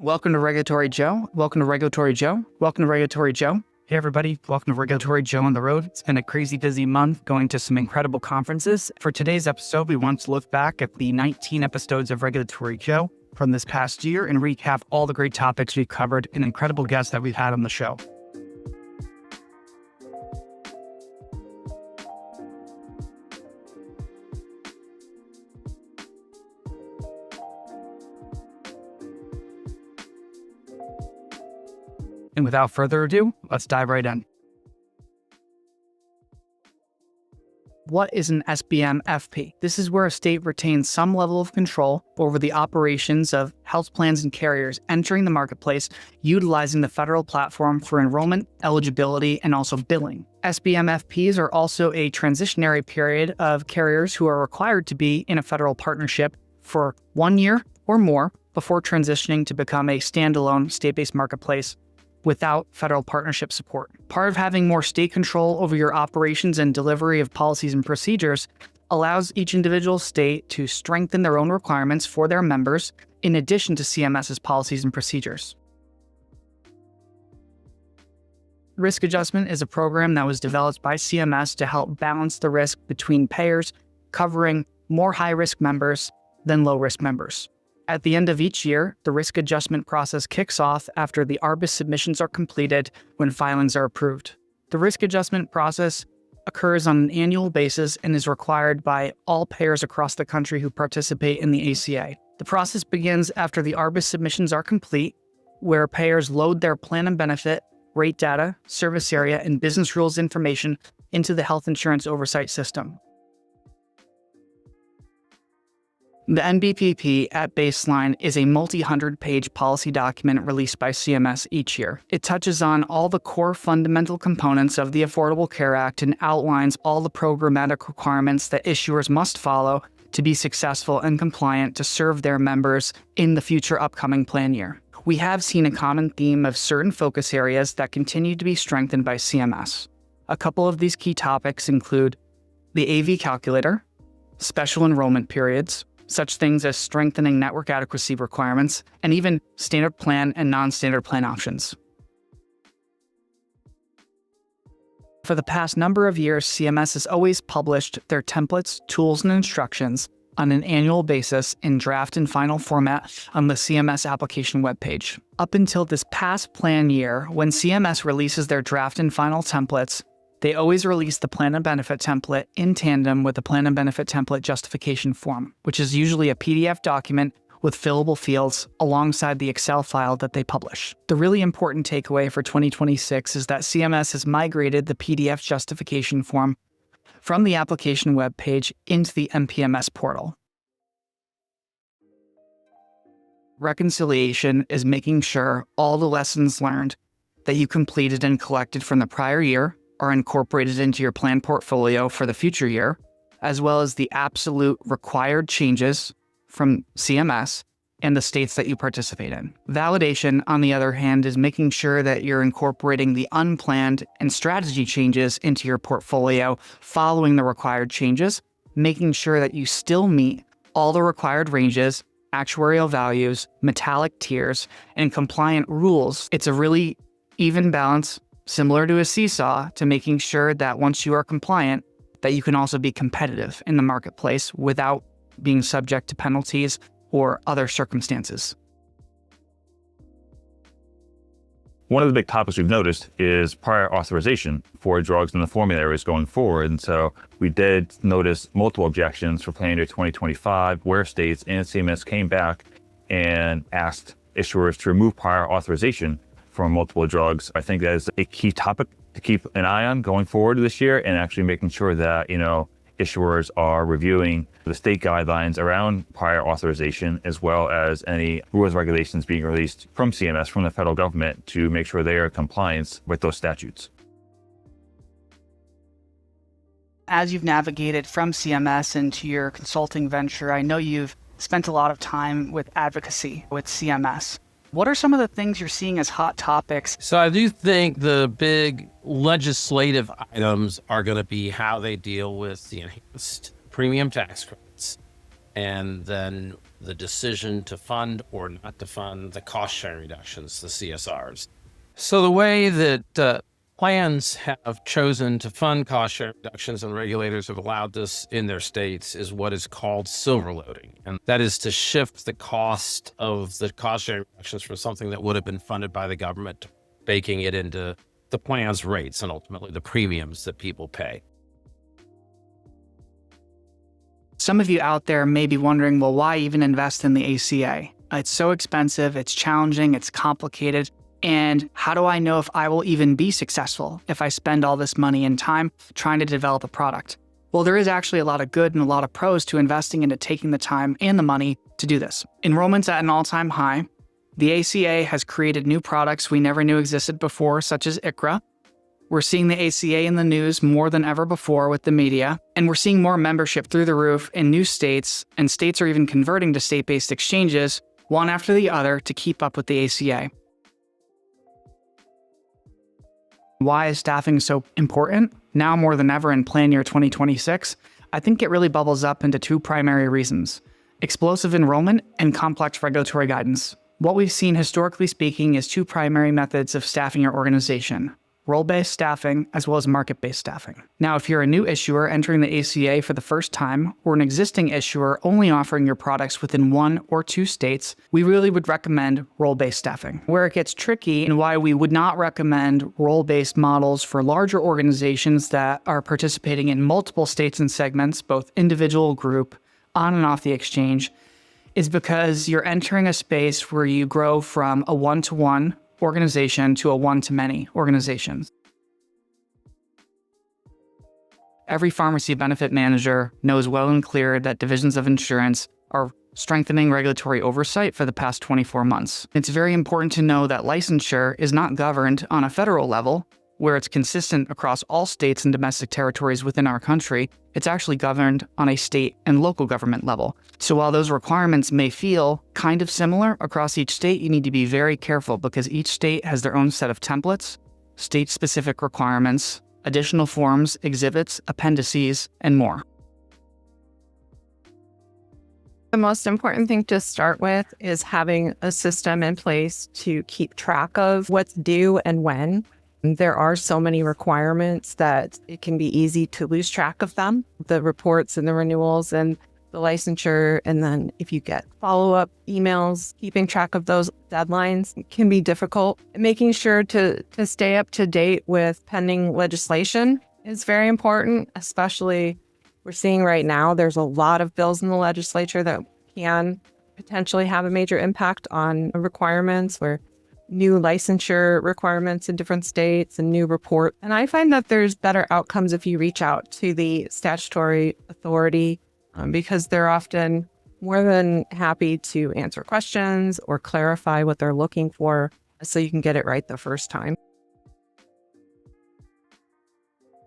Welcome to Regulatory Joe. Welcome to Regulatory Joe. Welcome to Regulatory Joe. Hey, everybody. Welcome to Regulatory Joe on the road. It's been a crazy busy month going to some incredible conferences. For today's episode, we want to look back at the 19 episodes of Regulatory Joe from this past year and recap all the great topics we've covered and incredible guests that we've had on the show. And without further ado, let's dive right in. What is an SBM-FP? This is where a state retains some level of control over the operations of health plans and carriers entering the marketplace, utilizing the federal platform for enrollment, eligibility, and also billing. SBM-FPs are also a transitionary period of carriers who are required to be in a federal partnership for 1 year or more before transitioning to become a standalone state-based marketplace without federal partnership support. Part of having more state control over your operations and delivery of policies and procedures allows each individual state to strengthen their own requirements for their members in addition to CMS's policies and procedures. Risk adjustment is a program that was developed by CMS to help balance the risk between payers covering more high-risk members than low-risk members. At the end of each year, the risk adjustment process kicks off after the ARBIS submissions are completed when filings are approved. The risk adjustment process occurs on an annual basis and is required by all payers across the country who participate in the ACA. The process begins after the ARBIS submissions are complete, where payers load their plan and benefit, rate data, service area, and business rules information into the health insurance oversight system. The NBPP at baseline is a multi-100-page policy document released by CMS each year. It touches on all the core fundamental components of the Affordable Care Act and outlines all the programmatic requirements that issuers must follow to be successful and compliant to serve their members in the future upcoming plan year. We have seen a common theme of certain focus areas that continue to be strengthened by CMS. A couple of these key topics include the AV calculator, special enrollment periods, such things as strengthening network adequacy requirements, and even standard plan and non-standard plan options. For the past number of years, CMS has always published their templates, tools, and instructions on an annual basis in draft and final format on the CMS application webpage. Up until this past plan year, when CMS releases their draft and final templates, they always release the plan and benefit template in tandem with the plan and benefit template justification form, which is usually a PDF document with fillable fields alongside the Excel file that they publish. The really important takeaway for 2026 is that CMS has migrated the PDF justification form from the application webpage into the MPMS portal. Reconciliation is making sure all the lessons learned that you completed and collected from the prior year are incorporated into your plan portfolio for the future year, as well as the absolute required changes from CMS and the states that you participate in. Validation, on the other hand, is making sure that you're incorporating the unplanned and strategy changes into your portfolio following the required changes, making sure that you still meet all the required ranges, actuarial values, metallic tiers, and compliant rules. It's a really even balance, similar to a seesaw, to making sure that once you are compliant, that you can also be competitive in the marketplace without being subject to penalties or other circumstances. One of the big topics we've noticed is prior authorization for drugs in the formularies going forward. And so we did notice multiple objections for plan year 2025, where states and CMS came back and asked issuers to remove prior authorization from multiple drugs. I think that is a key topic to keep an eye on going forward this year, and actually making sure that, issuers are reviewing the state guidelines around prior authorization, as well as any rules and regulations being released from CMS, from the federal government, to make sure they are in compliance with those statutes. As you've navigated from CMS into your consulting venture, I know you've spent a lot of time with advocacy with CMS. What are some of the things you're seeing as hot topics? So I do think the big legislative items are going to be how they deal with the enhanced premium tax credits, and then the decision to fund or not to fund the cost sharing reductions, the CSRs. So the way that plans have chosen to fund cost share reductions and regulators have allowed this in their states is what is called silver loading. And that is to shift the cost of the cost share reductions from something that would have been funded by the government, baking it into the plan's rates and ultimately the premiums that people pay. Some of you out there may be wondering, well, why even invest in the ACA? It's so expensive, it's challenging, it's complicated. And how do I know if I will even be successful if I spend all this money and time trying to develop a product? Well, there is actually a lot of good and a lot of pros to investing into taking the time and the money to do this. Enrollment's at an all-time high. The ACA has created new products we never knew existed before, such as ICRA. We're seeing the ACA in the news more than ever before with the media, and we're seeing more membership through the roof in new states, and states are even converting to state-based exchanges, one after the other, to keep up with the ACA. Why is staffing so important? Now more than ever in plan year 2026, I think it really bubbles up into two primary reasons: explosive enrollment and complex regulatory guidance. What we've seen historically speaking is two primary methods of staffing your organization: role-based staffing as well as market-based staffing. Now, if you're a new issuer entering the ACA for the first time, or an existing issuer only offering your products within 1 or 2 states, we really would recommend role-based staffing. Where it gets tricky and why we would not recommend role-based models for larger organizations that are participating in multiple states and segments, both individual, group, on and off the exchange, is because you're entering a space where you grow from a one-to-one organization to a one-to-many organization. Every pharmacy benefit manager knows well and clear that divisions of insurance are strengthening regulatory oversight for the past 24 months. It's very important to know that licensure is not governed on a federal level, where it's consistent across all states and domestic territories within our country. It's actually governed on a state and local government level. So while those requirements may feel kind of similar across each state, you need to be very careful because each state has their own set of templates, state-specific requirements, additional forms, exhibits, appendices, and more. The most important thing to start with is having a system in place to keep track of what's due and when. There are so many requirements that it can be easy to lose track of them, the reports and the renewals and the licensure. And then if you get follow-up emails, keeping track of those deadlines can be difficult. Making sure to stay up to date with pending legislation is very important, especially we're seeing right now there's a lot of bills in the legislature that can potentially have a major impact on requirements where new licensure requirements in different states and new report. And I find that there's better outcomes if you reach out to the statutory authority because they're often more than happy to answer questions or clarify what they're looking for so you can get it right the first time.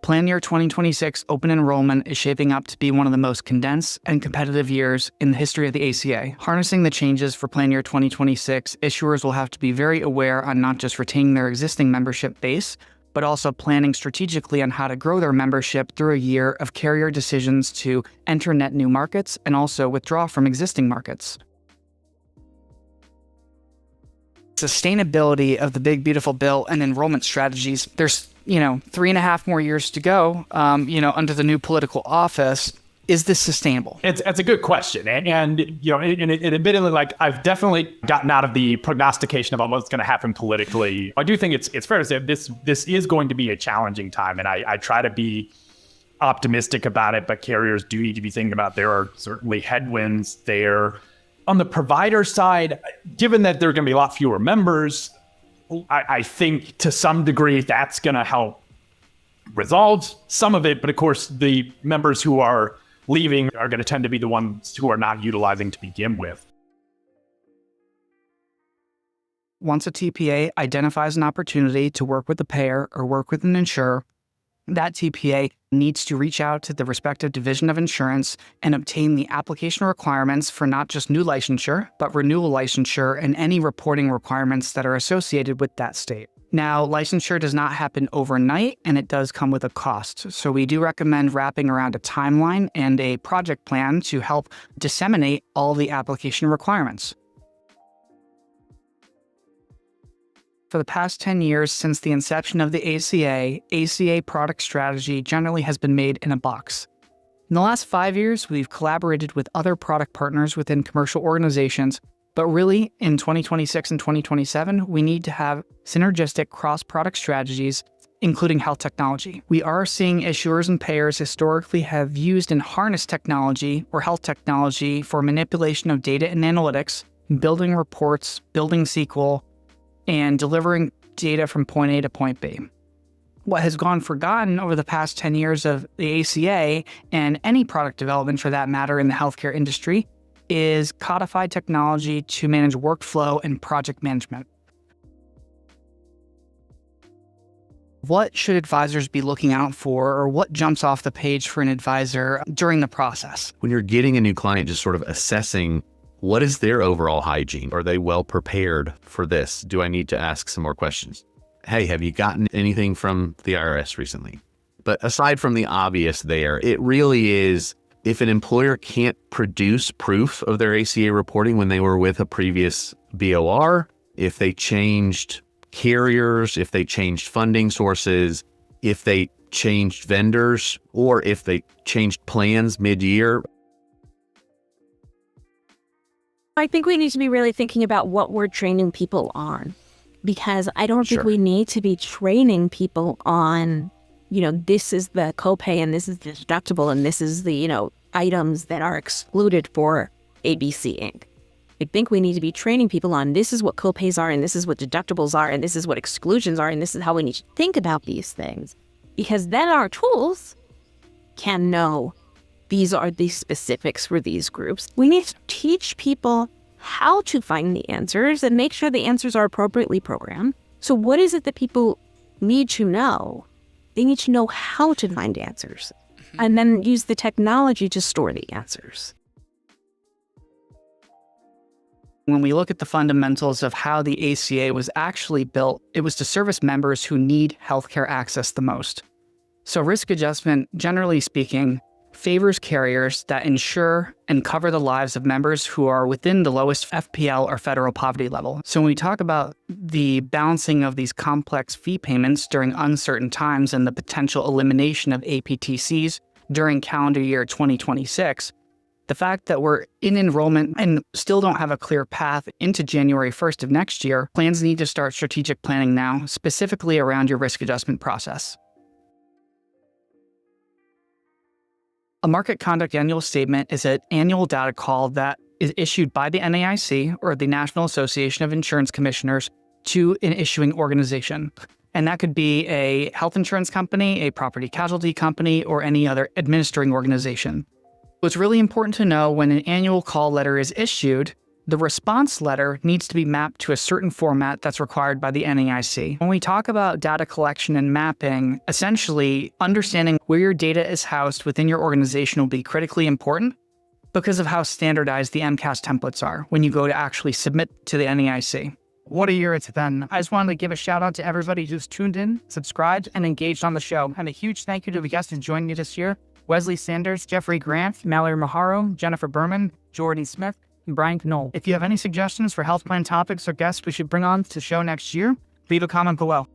Plan year 2026 open enrollment is shaping up to be one of the most condensed and competitive years in the history of the ACA. Harnessing the changes for plan year 2026, issuers will have to be very aware on not just retaining their existing membership base, but also planning strategically on how to grow their membership through a year of carrier decisions to enter net new markets and also withdraw from existing markets. Sustainability of the big, beautiful bill and enrollment strategies. There's 3.5 more years to go, under the new political office. Is this sustainable? It's a good question. And admittedly, I've definitely gotten out of the prognostication about what's going to happen politically. I do think it's fair to say this is going to be a challenging time. And I try to be optimistic about it, but carriers do need to be thinking about there are certainly headwinds there. On the provider side, given that there are going to be a lot fewer members, I think to some degree that's going to help resolve some of it. But of course, the members who are leaving are going to tend to be the ones who are not utilizing to begin with. Once a TPA identifies an opportunity to work with a payer or work with an insurer, that TPA needs to reach out to the respective division of insurance and obtain the application requirements for not just new licensure, but renewal licensure and any reporting requirements that are associated with that state. Now, licensure does not happen overnight, and it does come with a cost. So we do recommend wrapping around a timeline and a project plan to help disseminate all the application requirements. For the past 10 years since the inception of the ACA product strategy generally has been made in a box. In the last 5 years, we've collaborated with other product partners within commercial organizations, but really in 2026 and 2027, we need to have synergistic cross-product strategies, including health technology. We are seeing issuers and payers historically have used and harnessed technology or health technology for manipulation of data and analytics, building reports, building SQL, and delivering data from point A to point B. What has gone forgotten over the past 10 years of the ACA, and any product development for that matter in the healthcare industry, is codified technology to manage workflow and project management. What should advisors be looking out for, or what jumps off the page for an advisor during the process? When you're getting a new client, just sort of assessing what is their overall hygiene? Are they well prepared for this? Do I need to ask some more questions? Hey, have you gotten anything from the IRS recently? But aside from the obvious there, it really is, if an employer can't produce proof of their ACA reporting when they were with a previous BOR, if they changed carriers, if they changed funding sources, if they changed vendors, or if they changed plans mid-year. I think we need to be really thinking about what we're training people on, because I don't think we need to be training people on, this is the copay and this is the deductible and this is the, items that are excluded for ABC Inc. I think we need to be training people on this is what copays are and this is what deductibles are and this is what exclusions are and this is how we need to think about these things, because then our tools can know these are the specifics for these groups. We need to teach people how to find the answers and make sure the answers are appropriately programmed. So what is it that people need to know? They need to know how to find answers and then use the technology to store the answers. When we look at the fundamentals of how the ACA was actually built, it was to service members who need healthcare access the most. So risk adjustment, generally speaking, favors carriers that insure and cover the lives of members who are within the lowest FPL or federal poverty level. So when we talk about the balancing of these complex fee payments during uncertain times and the potential elimination of APTCs during calendar year 2026, the fact that we're in enrollment and still don't have a clear path into January 1st of next year, plans need to start strategic planning now, specifically around your risk adjustment process. A market conduct annual statement is an annual data call that is issued by the NAIC, or the National Association of Insurance Commissioners, to an issuing organization. And that could be a health insurance company, a property casualty company, or any other administering organization. It's really important to know when an annual call letter is issued, the response letter needs to be mapped to a certain format that's required by the NAIC. When we talk about data collection and mapping, essentially understanding where your data is housed within your organization will be critically important because of how standardized the MCAS templates are when you go to actually submit to the NAIC. What a year it's been. I just wanted to give a shout out to everybody who's tuned in, subscribed, and engaged on the show. And a huge thank you to the guests who joined me this year: Wesley Sanders, Jeffrey Grant, Mallory Maharo, Jennifer Berman, Jordan Smith, and Brian Knoll. If you have any suggestions for health plan topics or guests we should bring on to the show next year, leave a comment below.